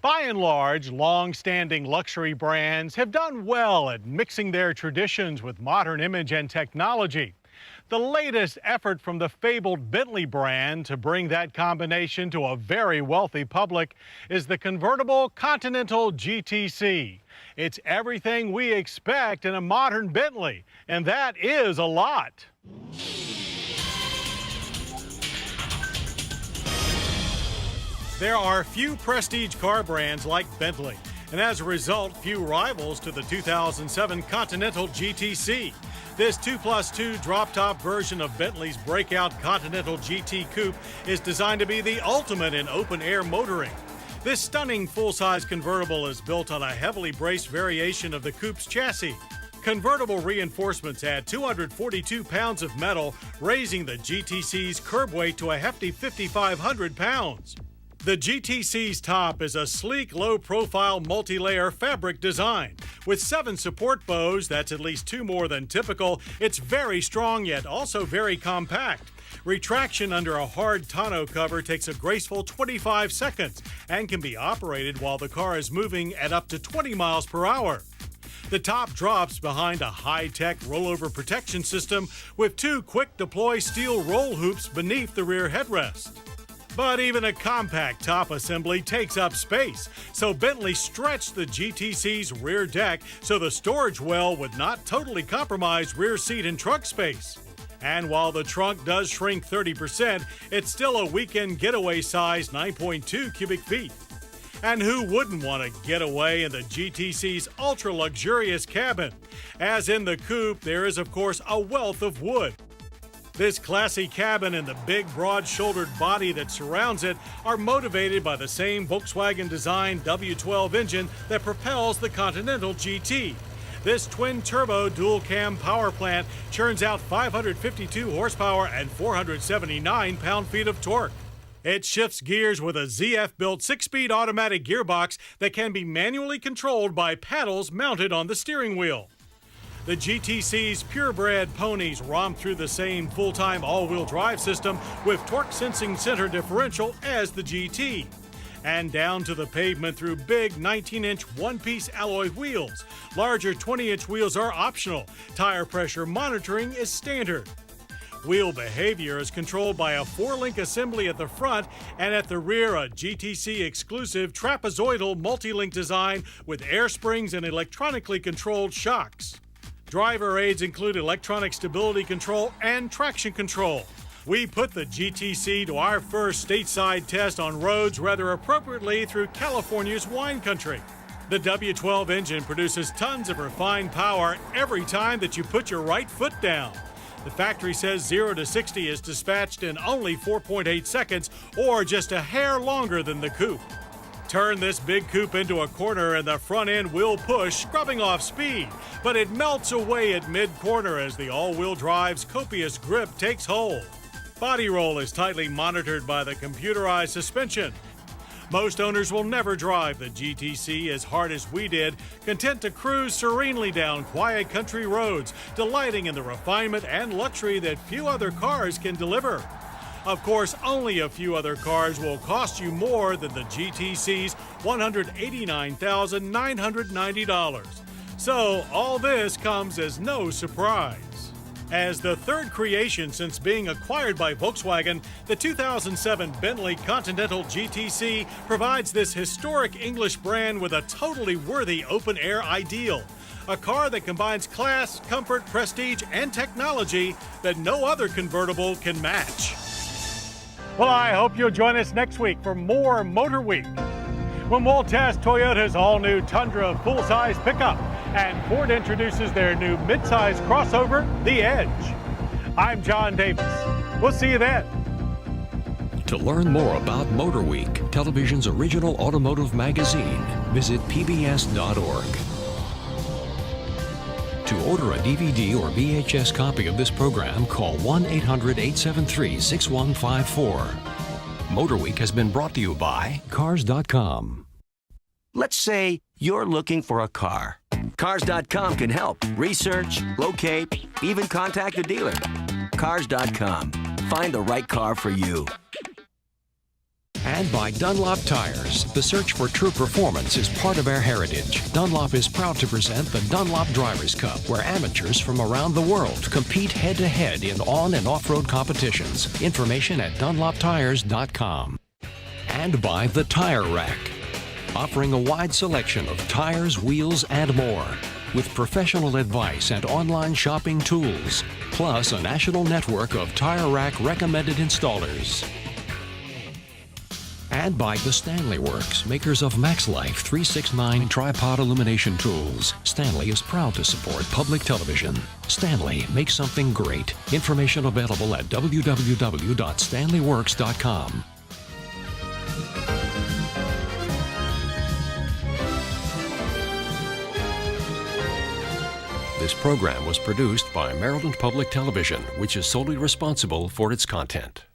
By and large, long-standing luxury brands have done well at mixing their traditions with modern image and technology. The latest effort from the fabled Bentley brand to bring that combination to a very wealthy public is the convertible Continental GTC. It's everything we expect in a modern Bentley, and that is a lot. There are few prestige car brands like Bentley, and as a result, few rivals to the 2007 Continental GTC. This 2+2 drop-top version of Bentley's breakout Continental GT Coupe is designed to be the ultimate in open-air motoring. This stunning full-size convertible is built on a heavily braced variation of the Coupe's chassis. Convertible reinforcements add 242 pounds of metal, raising the GTC's curb weight to a hefty 5,500 pounds. The GTC's top is a sleek, low-profile, multi-layer fabric design. With 7 support bows, that's at least 2 more than typical, it's very strong yet also very compact. Retraction under a hard tonneau cover takes a graceful 25 seconds and can be operated while the car is moving at up to 20 miles per hour. The top drops behind a high-tech rollover protection system with 2 quick-deploy steel roll hoops beneath the rear headrest. But even a compact top assembly takes up space, so Bentley stretched the GTC's rear deck so the storage well would not totally compromise rear seat and trunk space. And while the trunk does shrink 30%, it's still a weekend getaway size 9.2 cubic feet. And who wouldn't want to get away in the GTC's ultra-luxurious cabin? As in the coupe, there is of course a wealth of wood. This classy cabin and the big, broad-shouldered body that surrounds it are motivated by the same Volkswagen-designed W12 engine that propels the Continental GT. This twin-turbo dual-cam power plant churns out 552 horsepower and 479 pound-feet of torque. It shifts gears with a ZF-built 6-speed automatic gearbox that can be manually controlled by paddles mounted on the steering wheel. The GTC's purebred ponies romp through the same full-time all-wheel drive system with torque-sensing center differential as the GT. And down to the pavement through big 19-inch one-piece alloy wheels. Larger 20-inch wheels are optional. Tire pressure monitoring is standard. Wheel behavior is controlled by a 4-link assembly at the front, and at the rear a GTC-exclusive trapezoidal multi-link design with air springs and electronically controlled shocks. Driver aids include electronic stability control and traction control. We put the GTC to our first stateside test on roads rather appropriately through California's wine country. The W12 engine produces tons of refined power every time that you put your right foot down. The factory says 0 to 60 is dispatched in only 4.8 seconds, or just a hair longer than the coupe. Turn this big coupe into a corner and the front end will push, scrubbing off speed, but it melts away at mid-corner as the all-wheel drive's copious grip takes hold. Body roll is tightly monitored by the computerized suspension. Most owners will never drive the GTC as hard as we did, content to cruise serenely down quiet country roads, delighting in the refinement and luxury that few other cars can deliver. Of course, only a few other cars will cost you more than the GTC's $189,990. So all this comes as no surprise. As the third creation since being acquired by Volkswagen, the 2007 Bentley Continental GTC provides this historic English brand with a totally worthy open-air ideal. A car that combines class, comfort, prestige, and technology that no other convertible can match. Well, I hope you'll join us next week for more Motorweek, when we'll test Toyota's all-new Tundra full-size pickup and Ford introduces their new midsize crossover, the Edge. I'm John Davis. We'll see you then. To learn more about Motorweek, television's original automotive magazine, visit pbs.org. To order a DVD or VHS copy of this program, call 1-800-873-6154. Motorweek has been brought to you by Cars.com. Let's say you're looking for a car. Cars.com can help research, locate, even contact a dealer. Cars.com. Find the right car for you. And by Dunlop Tires. The search for true performance is part of our heritage. Dunlop is proud to present the Dunlop Drivers' Cup, where amateurs from around the world compete head-to-head in on- and off-road competitions. Information at dunloptires.com. And by the Tire Rack, offering a wide selection of tires, wheels, and more, with professional advice and online shopping tools, plus a national network of Tire Rack recommended installers. And by the Stanley Works, makers of MaxLife 369 tripod illumination tools. Stanley is proud to support public television. Stanley makes something great. Information available at www.stanleyworks.com. This program was produced by Maryland Public Television, which is solely responsible for its content.